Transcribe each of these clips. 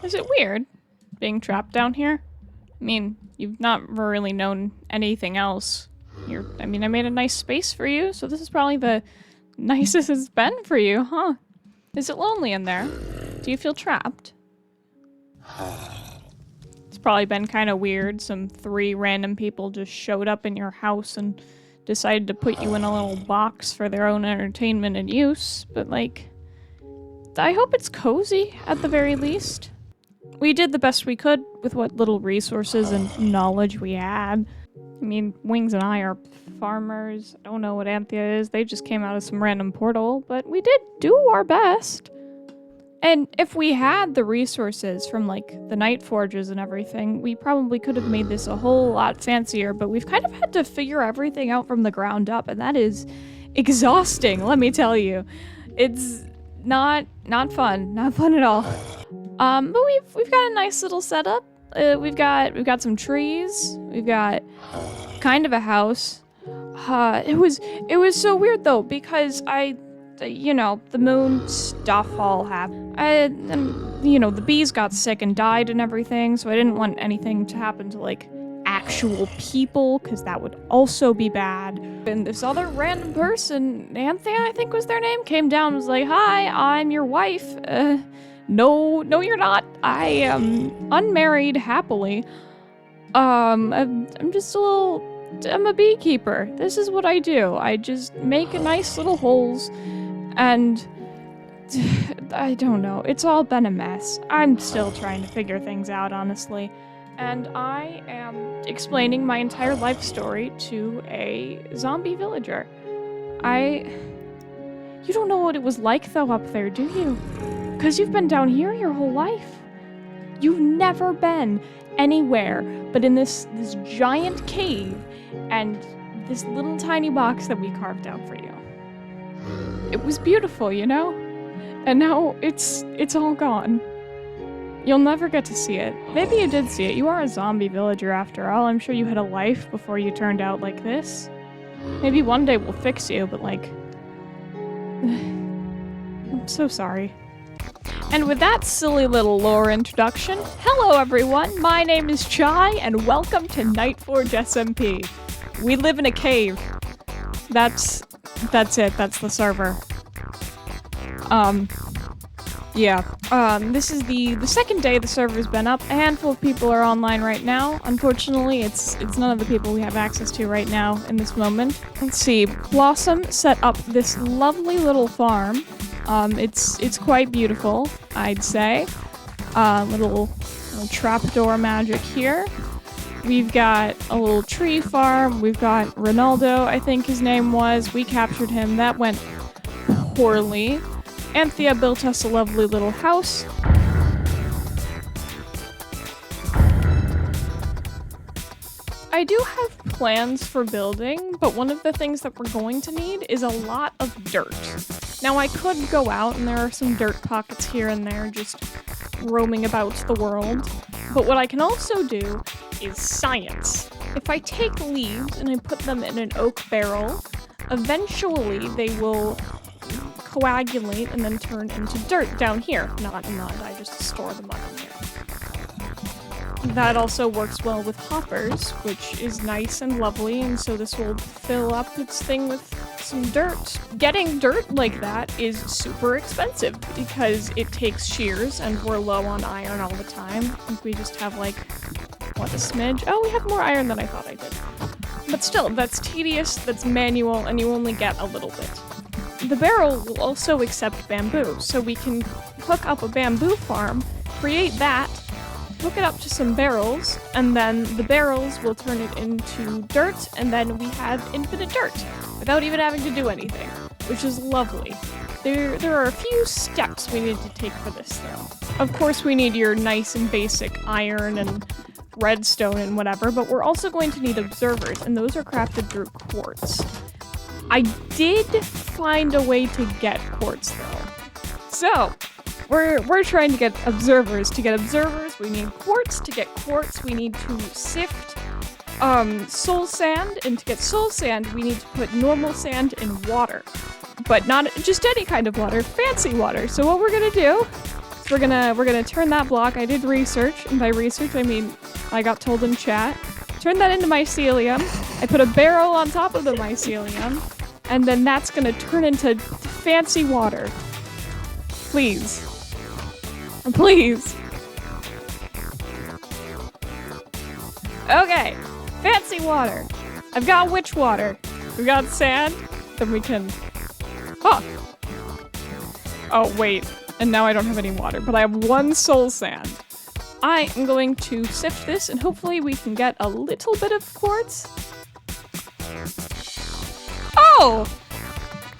Is it weird being trapped down here? I mean, you've not really known anything else. I made a nice space for you, so this is probably the nicest it's been for you, huh? Is it lonely in there? Do you feel trapped? It's probably been kind of weird. Some 3 random people just showed up in your house and decided to put you in a little box for their own entertainment and use, but like, I hope it's cozy at the very least. We did the best we could with what little resources and knowledge we had. I mean, Wings and I are farmers. I don't know what Anthea is. They just came out of some random portal, but we did do our best. And if we had the resources from, like, the Nightforges and everything, we probably could have made this a whole lot fancier, but we've kind of had to figure everything out from the ground up, and that is exhausting, let me tell you. It's not fun. Not fun at all. But we've got a nice little setup. We've got some trees. We've got kind of a house. It was so weird though, because the moon stuff all happened. The bees got sick and died and everything, so I didn't want anything to happen to, like, actual people, because that would also be bad. And this other random person, Anthea, I think was their name, came down and was like, "Hi, I'm your wife." No, you're not. I am unmarried happily. I'm a beekeeper. This is what I do. I just make nice little holes, and I don't know. It's all been a mess. I'm still trying to figure things out, honestly. And I am explaining my entire life story to a zombie villager. You don't know what it was like, though, up there, do you? Because you've been down here your whole life. You've never been anywhere but in this giant cave and this little tiny box that we carved out for you. It was beautiful, you know? And now it's all gone. You'll never get to see it. Maybe you did see it. You are a zombie villager after all. I'm sure you had a life before you turned out like this. Maybe one day we'll fix you, but like... I'm so sorry. And with that silly little lore introduction, hello everyone, my name is Chai, and welcome to Nightforge SMP. We live in a cave. That's it, that's the server. This is the second day the server's been up. A handful of people are online right now. Unfortunately, it's none of the people we have access to right now in this moment. Let's see, Blossom set up this lovely little farm. It's quite beautiful, I'd say. Little trapdoor magic here. We've got a little tree farm. We've got Ronaldo, I think his name was. We captured him. That went poorly. Anthea built us a lovely little house. I do have plans for building, but one of the things that we're going to need is a lot of dirt. Now, I could go out, and there are some dirt pockets here and there just roaming about the world, but what I can also do is science. If I take leaves and I put them in an oak barrel, eventually they will coagulate and then turn into dirt down here. Not mud, I just store the mud in here. That also works well with hoppers, which is nice and lovely, and so this will fill up its thing with some dirt. Getting dirt like that is super expensive because it takes shears, and we're low on iron all the time. I think we just have like, a smidge? Oh, we have more iron than I thought I did. But still, that's tedious, that's manual, and you only get a little bit. The barrel will also accept bamboo, so we can hook up a bamboo farm, create that, hook it up to some barrels, and then the barrels will turn it into dirt, and then we have infinite dirt, without even having to do anything, which is lovely. There are a few steps we need to take for this, though. Of course, we need your nice and basic iron and redstone and whatever, but we're also going to need observers, and those are crafted through quartz. I did find a way to get quartz, though. So, we're trying to get observers. To get observers, we need quartz. To get quartz, we need to sift soul sand, and to get soul sand, we need to put normal sand in water. But not just any kind of water, fancy water. So what we're gonna do So we're gonna turn that block. I did research, and by research I mean I got told in chat. Turn that into mycelium. I put a barrel on top of the mycelium, and then that's gonna turn into fancy water. Please. Please. Okay, fancy water. I've got witch water. We got sand. Then we can... Oh, wait. And now I don't have any water, but I have 1 soul sand. I am going to sift this, and hopefully we can get a little bit of quartz. Oh!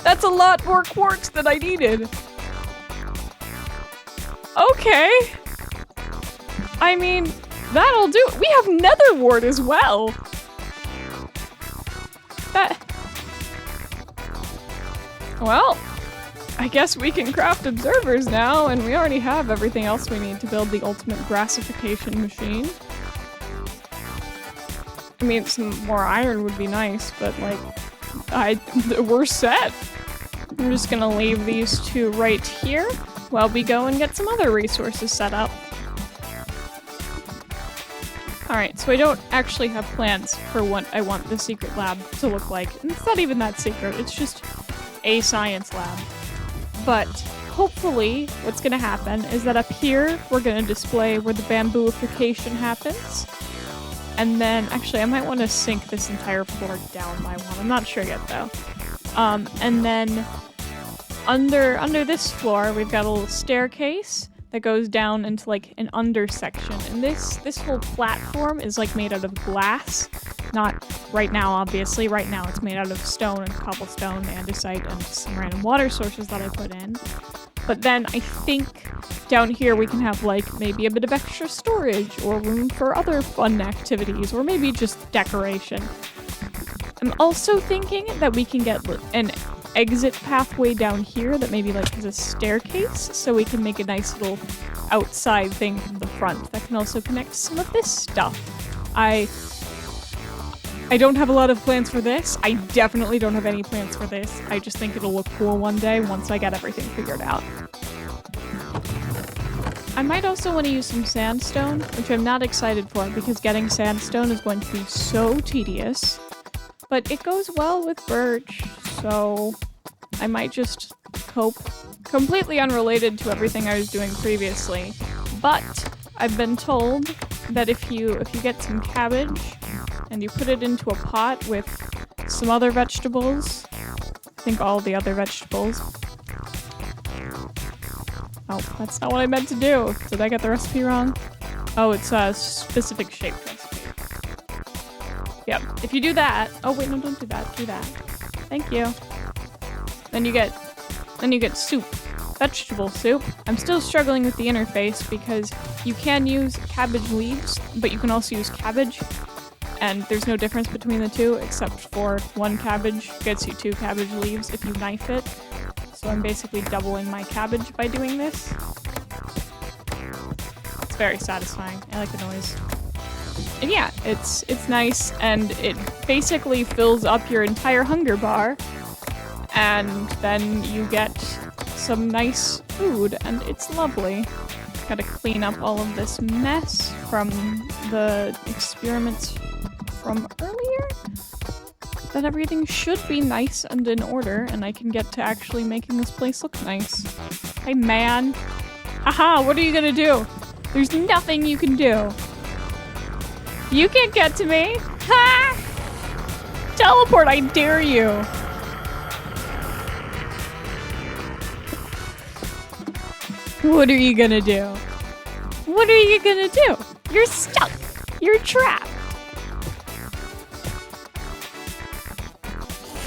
That's a lot more quartz than I needed. Okay. I mean, that'll do. We have nether wart as well. Well, I guess we can craft observers now, and we already have everything else we need to build the ultimate grassification machine. I mean, some more iron would be nice, but like, we're set. I'm just gonna leave these 2 right here while we go and get some other resources set up. Alright, so I don't actually have plans for what I want the secret lab to look like. And it's not even that secret, it's just a science lab. But hopefully what's gonna happen is that up here we're gonna display where the bambooification happens. And then, actually I might want to sink this entire floor down by 1. I'm not sure yet though. And then under this floor we've got a little staircase that goes down into like an under section. And this whole platform is like made out of glass. Not right now, obviously. Right now it's made out of stone and cobblestone, andesite, and some random water sources that I put in. But then I think down here we can have like maybe a bit of extra storage or room for other fun activities, or maybe just decoration. I'm also thinking that we can get an exit pathway down here that maybe like has a staircase, so we can make a nice little outside thing from the front that can also connect some of this stuff. I don't have a lot of plans for this. I definitely don't have any plans for this. I just think it'll look cool one day once I get everything figured out. I might also want to use some sandstone, which I'm not excited for because getting sandstone is going to be so tedious. But it goes well with birch, so I might just cope. Completely unrelated to everything I was doing previously. But I've been told that if you get some cabbage and you put it into a pot with some other vegetables, I think all the other vegetables. Oh, that's not what I meant to do. Did I get the recipe wrong? Oh, it's a specific shape recipe. Yep, if you do that... Oh wait, no, don't do that. Do that. Thank you. Then you get soup. Vegetable soup. I'm still struggling with the interface because you can use cabbage leaves, but you can also use cabbage. And there's no difference between the two except for 1 cabbage gets you 2 cabbage leaves if you knife it. So I'm basically doubling my cabbage by doing this. It's very satisfying. I like the noise. And yeah, it's nice, and it basically fills up your entire hunger bar. And then you get some nice food, and it's lovely. Gotta clean up all of this mess from the experiments from earlier. Then everything should be nice and in order, and I can get to actually making this place look nice. Hey man. Haha, what are you gonna do? There's nothing you can do. You can't get to me. Ha! Teleport, I dare you. What are you gonna do? What are you gonna do? You're stuck. You're trapped.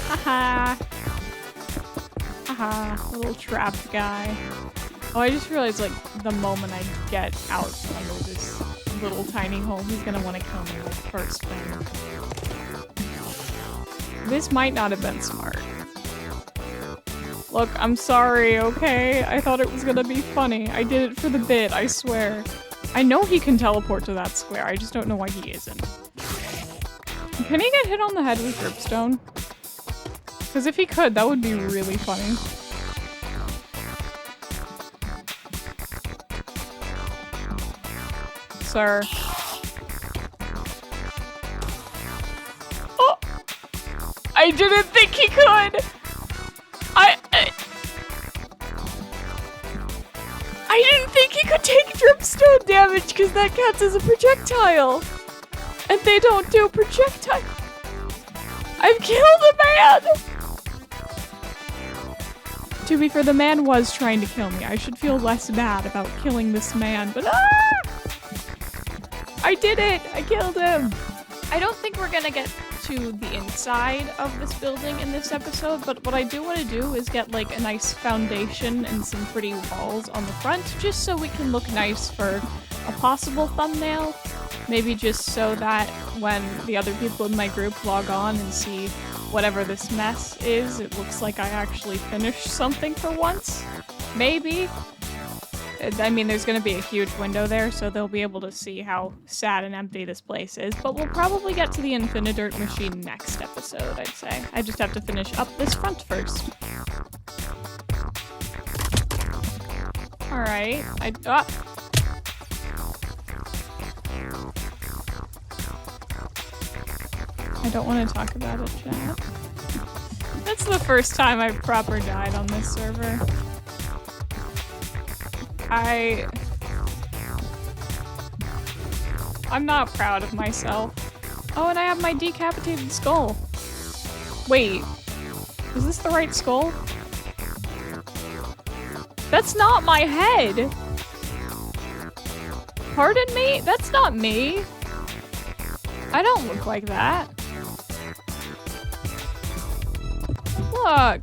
Haha. Haha, little trapped guy. Oh, I just realized, like, the moment I get out under this little tiny hole, he's gonna want to kill me like first thing. This might not have been smart. Look, I'm sorry, okay? I thought it was gonna be funny. I did it for the bit, I swear. I know he can teleport to that square, I just don't know why he isn't. Can he get hit on the head with dripstone? Because if he could, that would be really funny. sir. Oh! I didn't think he could! I didn't think he could take dripstone damage because that counts as a projectile. And they don't do projectile. I've killed a man! To be fair, the man was trying to kill me. I should feel less bad about killing this man, but I did it! I killed him! I don't think we're gonna get to the inside of this building in this episode, but what I do want to do is get like a nice foundation and some pretty walls on the front, just so we can look nice for a possible thumbnail. Maybe just so that when the other people in my group log on and see whatever this mess is, it looks like I actually finished something for once. Maybe. I mean, there's gonna be a huge window there, so they'll be able to see how sad and empty this place is, but we'll probably get to the Infinidirt machine next episode, I'd say. I just have to finish up this front first. Alright, I don't want to talk about it, chat. That's the first time I've proper died on this server. I'm not proud of myself. Oh, and I have my decapitated skull. Wait, is this the right skull? That's not my head! Pardon me? That's not me. I don't look like that. Look.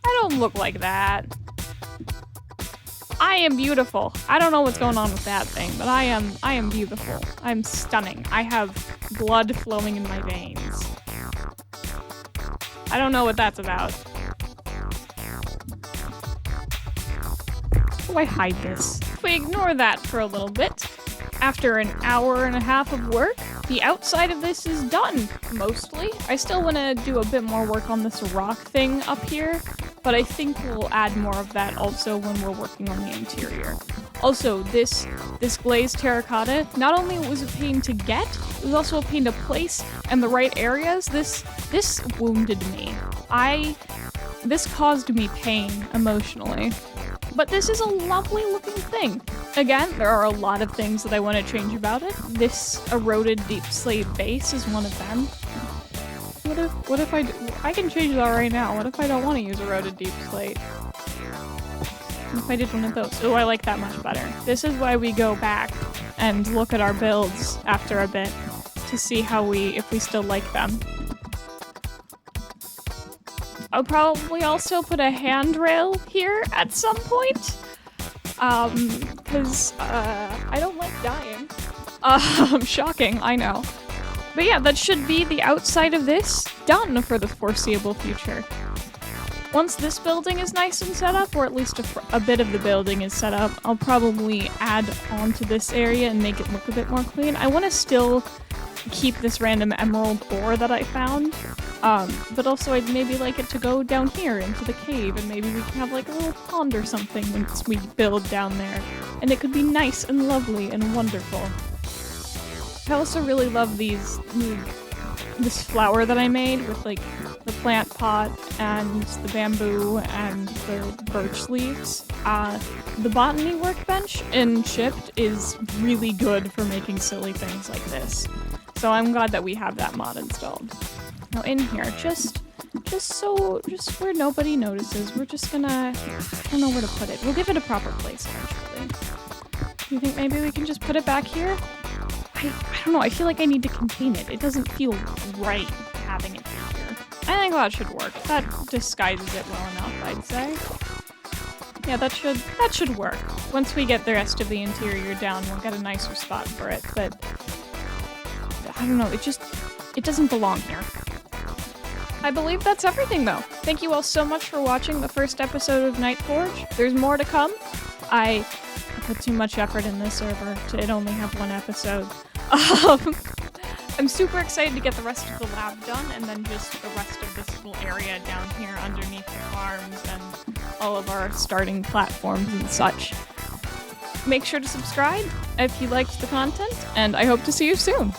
I don't look like that. I am beautiful. I don't know what's going on with that thing, but I am beautiful. I'm stunning. I have blood flowing in my veins. I don't know what that's about. Oh, I hide this. If we ignore that for a little bit, after an hour and a half of work, the outside of this is done, mostly. I still want to do a bit more work on this rock thing up here, but I think we'll add more of that also when we're working on the interior. Also, this glazed terracotta, not only was it a pain to get, it was also a pain to place in the right areas. This wounded me. This caused me pain emotionally. But this is a lovely looking thing. Again, there are a lot of things that I want to change about it. This eroded deep slate base is one of them. What if I can change that right now. What if I don't want to use eroded deep slate? What if I did one of those? Oh, I like that much better. This is why we go back and look at our builds after a bit to see if we still like them. I'll probably also put a handrail here at some point. Because I don't like dying. Shocking, I know. But yeah, that should be the outside of this done for the foreseeable future. Once this building is nice and set up, or at least a bit of the building is set up, I'll probably add onto this area and make it look a bit more clean. I want to still keep this random emerald ore that I found, but also I'd maybe like it to go down here into the cave, and maybe we can have like a little pond or something once we build down there, and it could be nice and lovely and wonderful. I also really love this flower that I made with like the plant pot and the bamboo and the birch leaves. The botany workbench in Shift is really good for making silly things like this. So I'm glad that we have that mod installed. Now in here, just where nobody notices, we're just gonna, I don't know where to put it. We'll give it a proper place eventually. You think maybe we can just put it back here? I don't know, I feel like I need to contain it. It doesn't feel right having it be here. I think that should work. That disguises it well enough, I'd say. Yeah, that should work. Once we get the rest of the interior down, we'll get a nicer spot for it, but I don't know, it doesn't belong here. I believe that's everything though. Thank you all so much for watching the first episode of Nightforge. There's more to come. I put too much effort in this server to only have one episode. I'm super excited to get the rest of the lab done, and then just the rest of this little area down here underneath the farms and all of our starting platforms and such. make sure to subscribe if you liked the content, and I hope to see you soon.